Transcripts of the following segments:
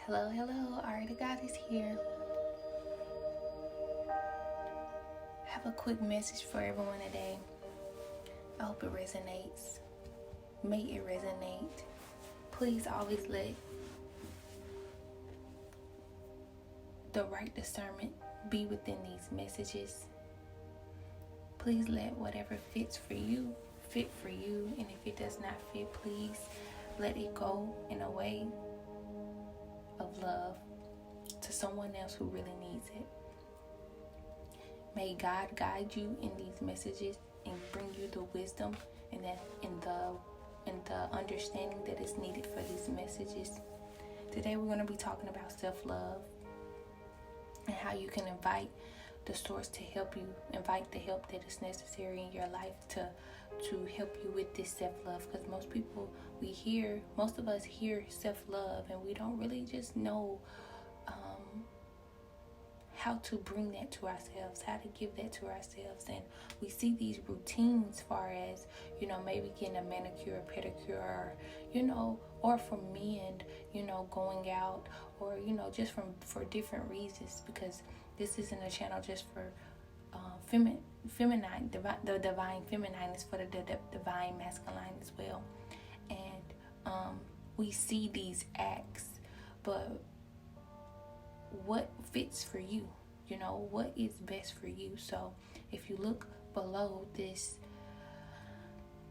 Hello, hello, Alright, God is here. I have a quick message for everyone today. I hope it resonates. May it resonate. Please always let the right discernment be within these messages. Please let whatever fits for you fit for you, and if it does not fit, please let it go in a way of love to someone else who really needs it. May God guide you in these messages and bring you the wisdom and the understanding that is needed for these messages. Today we're going to be talking about self-love and how you can invite the source to help you, invite the help that is necessary in your life to help you with this self-love. Because most of us hear self-love and we don't really just know how to bring that to ourselves, how to give that to ourselves. And we see these routines as far as, maybe getting a manicure, pedicure, or for men, going out, or, just for different reasons, because this isn't a channel just for feminine, the divine feminine is for the divine masculine as well. And we see these acts, but what fits for you, what is best for you. So if you look below this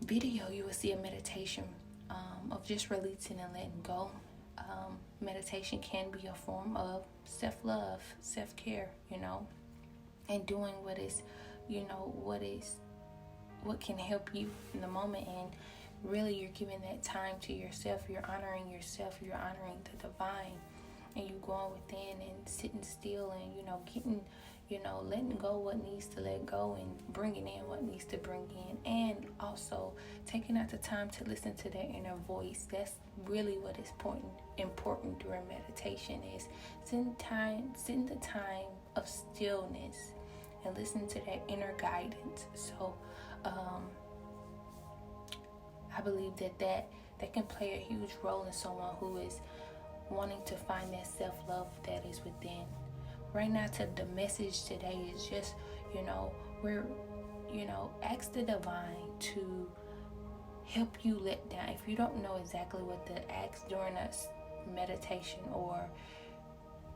video, you will see a meditation of just releasing and letting go. Meditation can be a form of self-love, self-care, and doing what can help you in the moment. And really, you're giving that time to yourself. You're honoring yourself. You're honoring the divine. And you going within and sitting still and, getting, letting go what needs to let go and bringing in what needs to bring in. And also taking out the time to listen to that inner voice. That's really what is important during meditation, is sitting the time of stillness and listen to that inner guidance. So I believe that can play a huge role in someone who is wanting to find that self-love that is within. Right now, the message today is just, ask the divine to help you let down. If you don't know exactly what to ask during a meditation, or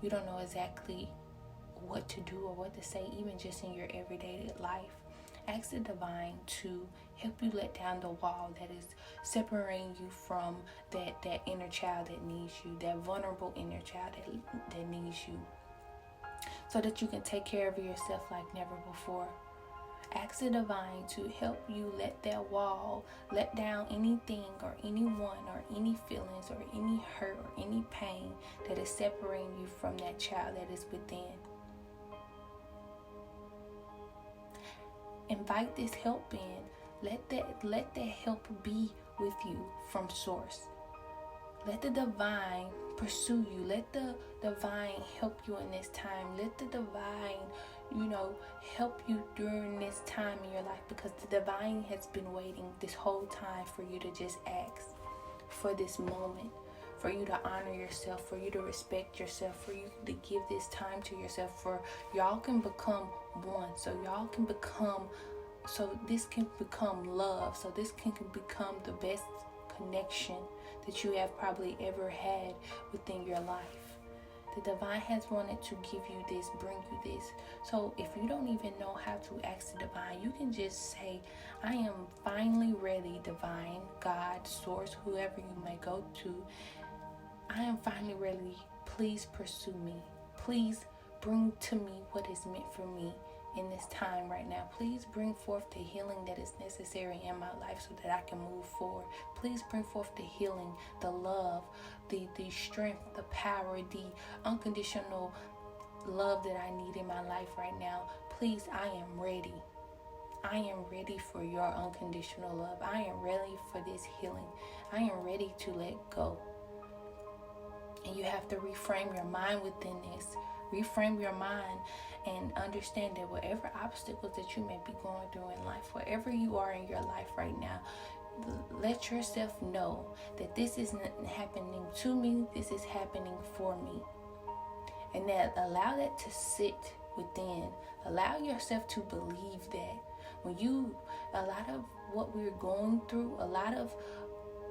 you don't know exactly what to do or what to say, even just in your everyday life, ask the divine to help you let down the wall that is separating you from that inner child that needs you, that vulnerable inner child that needs you, so that you can take care of yourself like never before. Ask the divine to help you let that wall, let down anything or anyone or any feelings or any hurt or any pain that is separating you from that child that is within. Invite this help in. Let that help be with you from source. Let the divine pursue you. Let the divine help you in this time. Let the divine, help you during this time in your life, because the divine has been waiting this whole time for you to just ask for this moment, for you to honor yourself, for you to respect yourself, for you to give this time to yourself, for y'all can become one, so this can become love, so this can become the best connection that you have probably ever had within your life. The divine has wanted to give you this, bring you this. So if you don't even know how to ask the divine, you can just say, I am finally ready, divine, God, source, whoever you may go to. I am finally ready. Please pursue me. Please bring to me what is meant for me in this time right now. Please bring forth the healing that is necessary in my life so that I can move forward. Please bring forth the healing, the love, the strength, the power, the unconditional love that I need in my life right now. Please, I am ready. I am ready for your unconditional love. I am ready for this healing. I am ready to let go. And you have to reframe your mind within this. Reframe your mind and understand that whatever obstacles that you may be going through in life, wherever you are in your life right now, let yourself know that this isn't happening to me, this is happening for me. And that allow that to sit within. Allow yourself to believe that a lot of what we're going through, a lot of,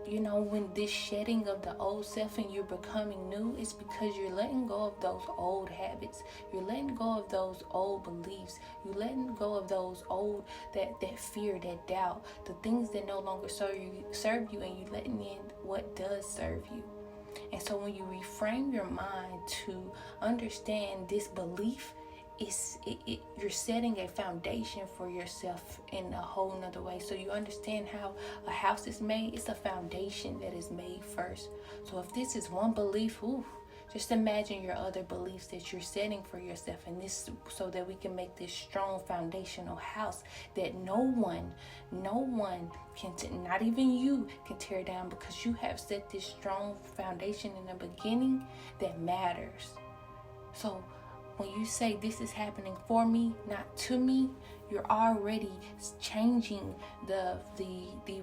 when this shedding of the old self and you're becoming new, it's because you're letting go of those old habits. You're letting go of those old beliefs. You're letting go of those old, that fear, that doubt, the things that no longer serve you, and you're letting in what does serve you. And so when you reframe your mind to understand this belief, you're setting a foundation for yourself in a whole nother way. So you understand how a house is made. It's a foundation that is made first. So if this is one belief, just imagine your other beliefs that you're setting for yourself, and this, so that we can make this strong foundational house that no one can, not even you, can tear down, because you have set this strong foundation in the beginning that matters. So when you say this is happening for me, not to me, you're already changing the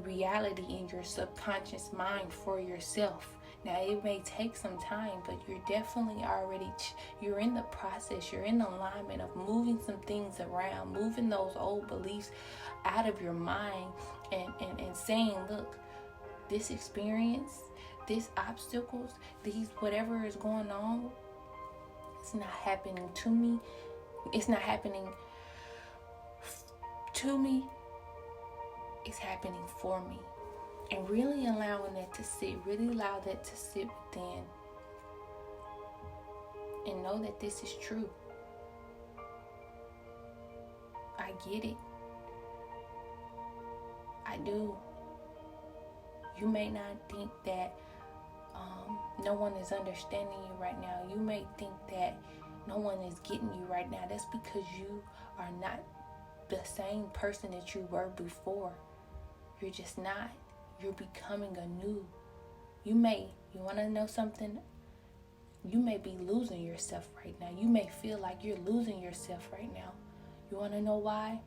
reality in your subconscious mind for yourself. Now, it may take some time, but you're definitely already, you're in the process, you're in alignment of moving some things around, moving those old beliefs out of your mind, and saying, look, this experience, these obstacles, these whatever is going on, it's not happening to me. It's not happening to me. It's happening for me. And really allowing that to sit. Really allow that to sit within. And know that this is true. I get it. I do. You may not think that no one is understanding you right now. You may think that no one is getting you right now. That's because you are not the same person that you were before. You're just not. You're becoming anew. You want to know something? You may be losing yourself right now. You may feel like you're losing yourself right now. You want to know why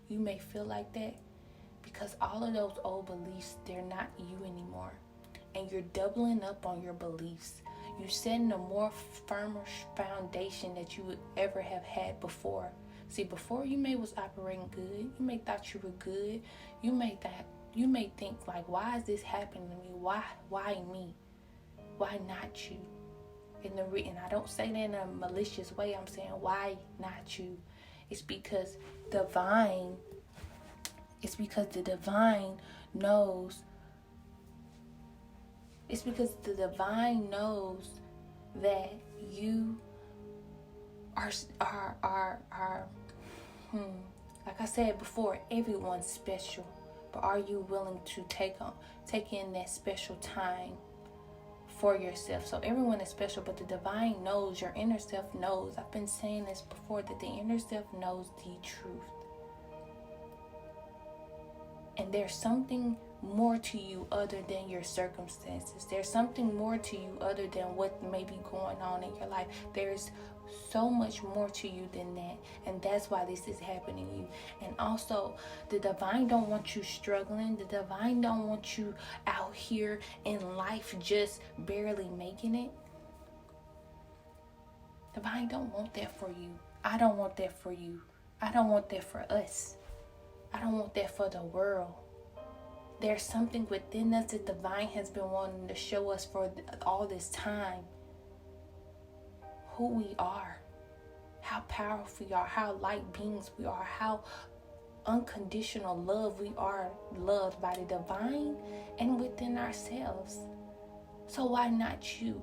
you may feel like that? Because all of those old beliefs, they're not you anymore. And you're doubling up on your beliefs. You're setting a more firmer foundation that you would ever have had before. See, before you may was operating good. You may thought you were good. You may think like, why is this happening to me? Why me? Why not you? And I don't say that in a malicious way. I'm saying, why not you? It's because the divine knows. It's because the divine knows that you are like I said before, everyone's special. But are you willing to take in that special time for yourself? So everyone is special, but the divine knows, your inner self knows. I've been saying this before, that the inner self knows the truth. And there's something more to you other than your circumstances. There's something more to you other than what may be going on in your life. There's so much more to you than that. And that's why this is happening to you. And also, the divine don't want you struggling. The divine don't want you out here in life just barely making it. Divine don't want that for you. I don't want that for you. I don't want that for us. I don't want that for the world. There's something within us that divine has been wanting to show us for all this time. Who we are, how powerful we are, how light beings we are, how unconditional love we are, loved by the divine and within ourselves. So why not you?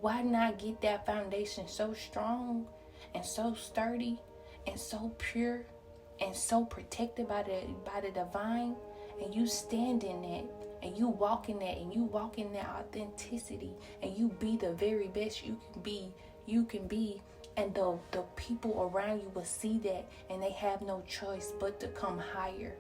Why not get that foundation so strong and so sturdy and so pure and so protected by the divine, and you stand in that, and you walk in that, and you walk in that authenticity, and you be the very best you can be, and the people around you will see that, and they have no choice but to come higher.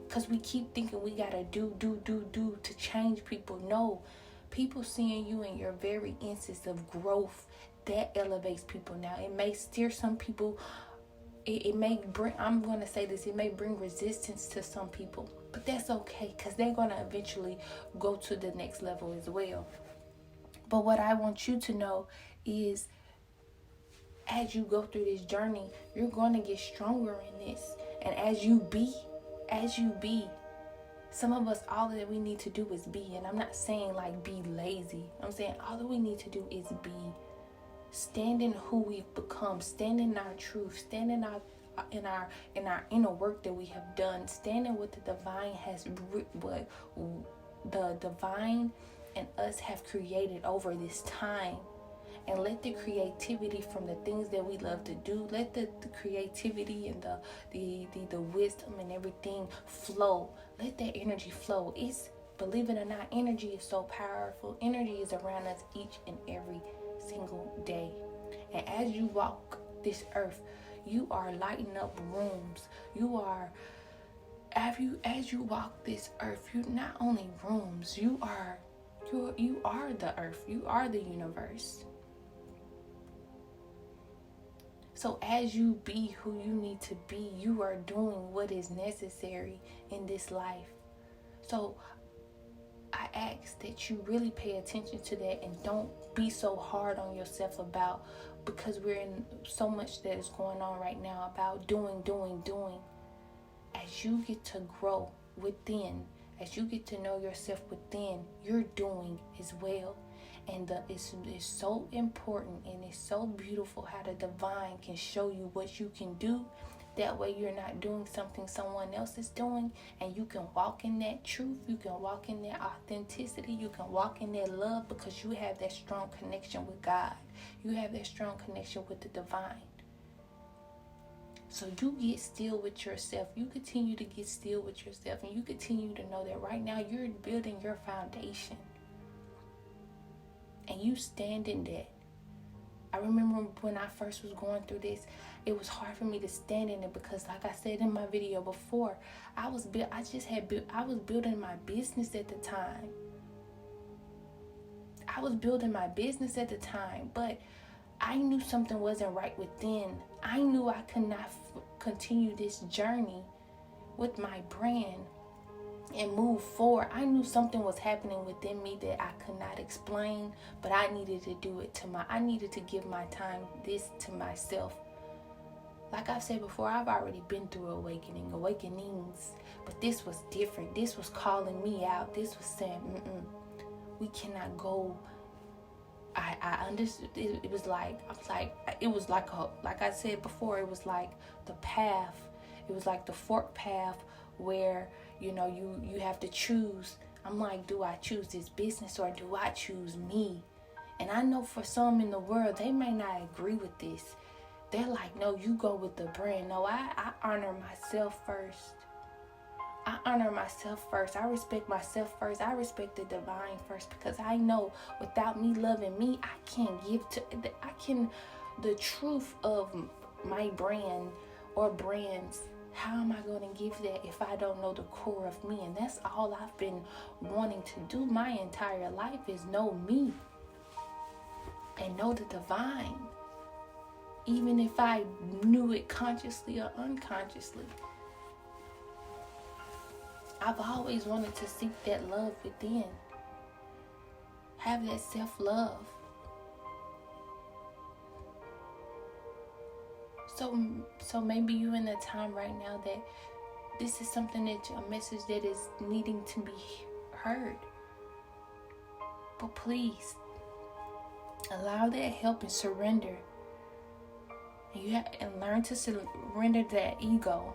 Because we keep thinking we gotta do to change people. No, people seeing you in your very instance of growth, that elevates people. Now, it may steer some people. It may bring, I'm going to say this, it may bring resistance to some people, But that's okay, because they're going to eventually go to the next level as well. But what I want you to know is, as you go through this journey, you're going to get stronger in this. And as you be, some of us, all that we need to do is be. And I'm not saying like be lazy. I'm saying all that we need to do is be. Stand in who we've become. Stand in our truth. Stand in our inner work that we have done. Stand in what the divine what the divine and us have created over this time. And let the creativity from the things that we love to do, let the creativity and the wisdom and everything flow. Let that energy flow. Believe it or not, energy is so powerful. Energy is around us each and every single day. And as you walk this earth, you are lighting up rooms. As you walk this earth, you're not only rooms, you are the earth. You are the universe. So as you be who you need to be, you are doing what is necessary in this life. So I ask that you really pay attention to that and don't be so hard on yourself because we're in so much that is going on right now about doing. As you get to grow within, as you get to know yourself within, you're doing as well. And it's so important and it's so beautiful how the divine can show you what you can do. That way you're not doing something someone else is doing, and you can walk in that truth. You can walk in that authenticity. You can walk in that love because you have that strong connection with God. You have that strong connection with the divine. So you get still with yourself. You continue to get still with yourself, and you continue to know that right now you're building your foundation. And you stand in that. I remember when I first was going through this, it was hard for me to stand in it because, like I said in my video before, I was building my business at the time. But I knew something wasn't right within. I knew I could not continue this journey with my brand and move forward. I knew something was happening within me that I could not explain, but I needed to do it I needed to give my time this to myself. Like I've said before, I've already been through awakenings, but this was different. This was calling me out. This was saying, we cannot go. I understood. It was like I said before, it was like the path. It was like the fork path where, you have to choose. I'm like, do I choose this business or do I choose me? And I know for some in the world, they may not agree with this. They're like, no, you go with the brand. No, I honor myself first. I respect myself first. I respect the divine first, because I know without me loving me, I can't the truth of my brand or brands. How am I going to give that if I don't know the core of me? And that's all I've been wanting to do my entire life, is know me and know the divine. Even if I knew it consciously or unconsciously. I've always wanted to seek that love within. Have that self-love. So maybe you're in a time right now that this is something a message that is needing to be heard. But please, allow that help and surrender. And learn to surrender that ego.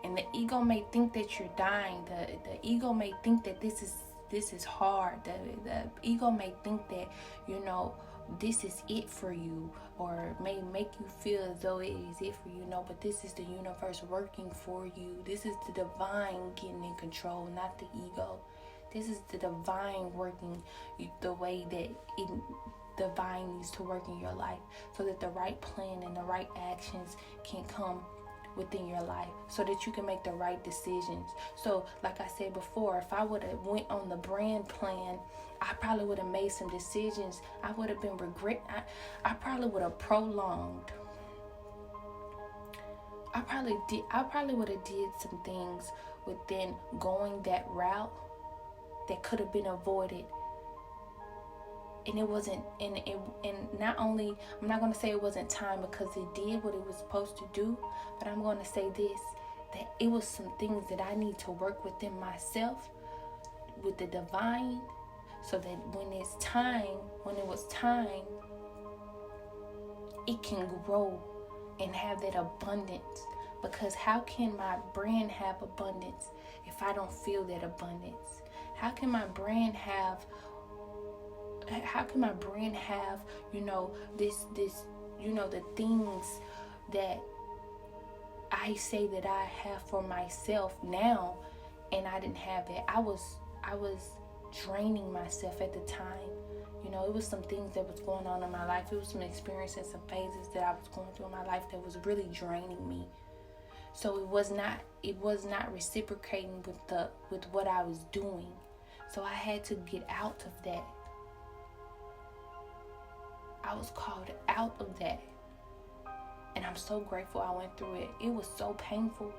And the ego may think that you're dying. The ego may think that this is hard. The ego may think that, this is it for you, or may make you feel as though it is it for you. No, but this is the universe working for you. This is the divine getting in control, not the ego. This is the divine working the way that divine needs to work in your life, so that the right plan and the right actions can come within your life, so that you can make the right decisions. So like I said before, if I would have went on the brand plan, I probably would have made some decisions. I would have been I probably would have prolonged. I probably would have did some things within going that route that could have been avoided. And it wasn't, and not only, I'm not going to say it wasn't time, because it did what it was supposed to do, but I'm going to say this, that it was some things that I need to work within myself, with the divine, so that when it was time, it can grow and have that abundance. Because how can my brand have abundance if I don't feel that abundance? How can my brand have, this, the things that I say that I have for myself now, and I didn't have that. I was draining myself at the time. It was some things that was going on in my life. It was some experiences, some phases that I was going through in my life that was really draining me. So it was not reciprocating with what I was doing. So I had to get out of that. I was called out of that. And I'm so grateful I went through it. It was so painful.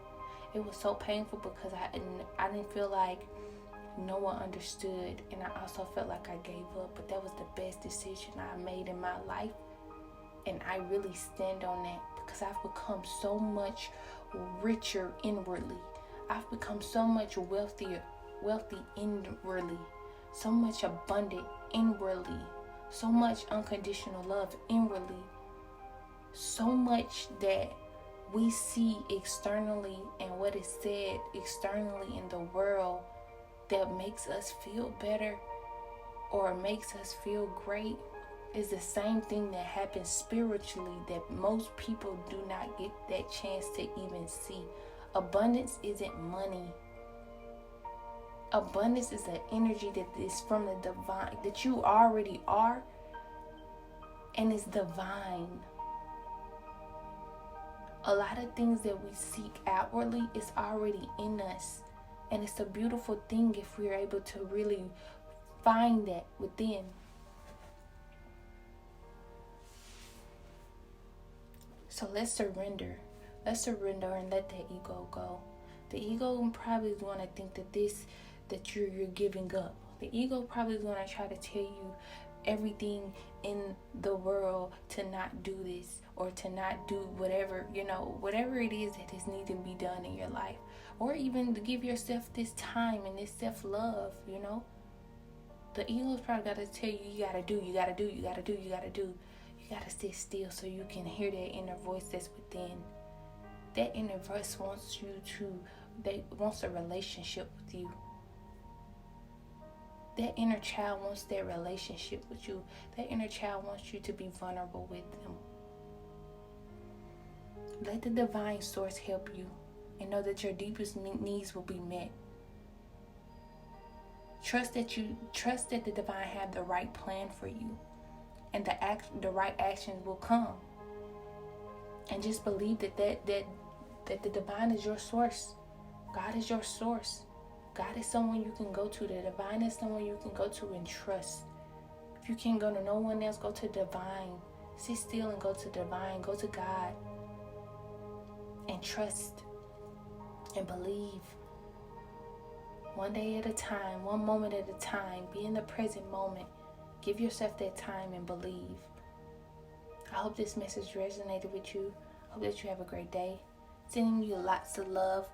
It was so painful because I didn't feel like no one understood, and I also felt like I gave up. But that was the best decision I made in my life, and I really stand on that, because I've become so much richer inwardly. I've become so much wealthy inwardly, so much abundant inwardly, so much unconditional love inwardly, so much that we see externally and what is said externally in the world that makes us feel better or makes us feel great is the same thing that happens spiritually that most people do not get that chance to even see. Abundance isn't money. Abundance is an energy that is from the divine, that you already are, and it's divine. A lot of things that we seek outwardly is already in us. And it's a beautiful thing if we're able to really find that within. So let's surrender. Let's surrender and let that ego go. The ego probably is going to think that you're giving up. The ego probably is going to try to tell you everything in the world to not do this or to not do whatever, whatever it is that is needing to be done in your life. Or even to give yourself this time and this self-love, The ego's probably got to tell you, you got to do. You got to sit still so you can hear that inner voice that's within. That inner voice wants a relationship with you. That inner child wants that relationship with you. That inner child wants you to be vulnerable with them. Let the divine source help you, and know that your deepest needs will be met. Trust that the divine have the right plan for you, and the right actions will come. And just believe that the divine is your source. God is your source. God is someone you can go to. The divine is someone you can go to and trust. If you can't go to no one else, go to divine. Sit still and go to divine. Go to God. And trust and believe. One day at a time, one moment at a time. Be in the present moment. Give yourself that time and believe. I hope this message resonated with you. I hope that you have a great day. Sending you lots of love.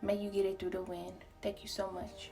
May you get it through the wind. Thank you so much.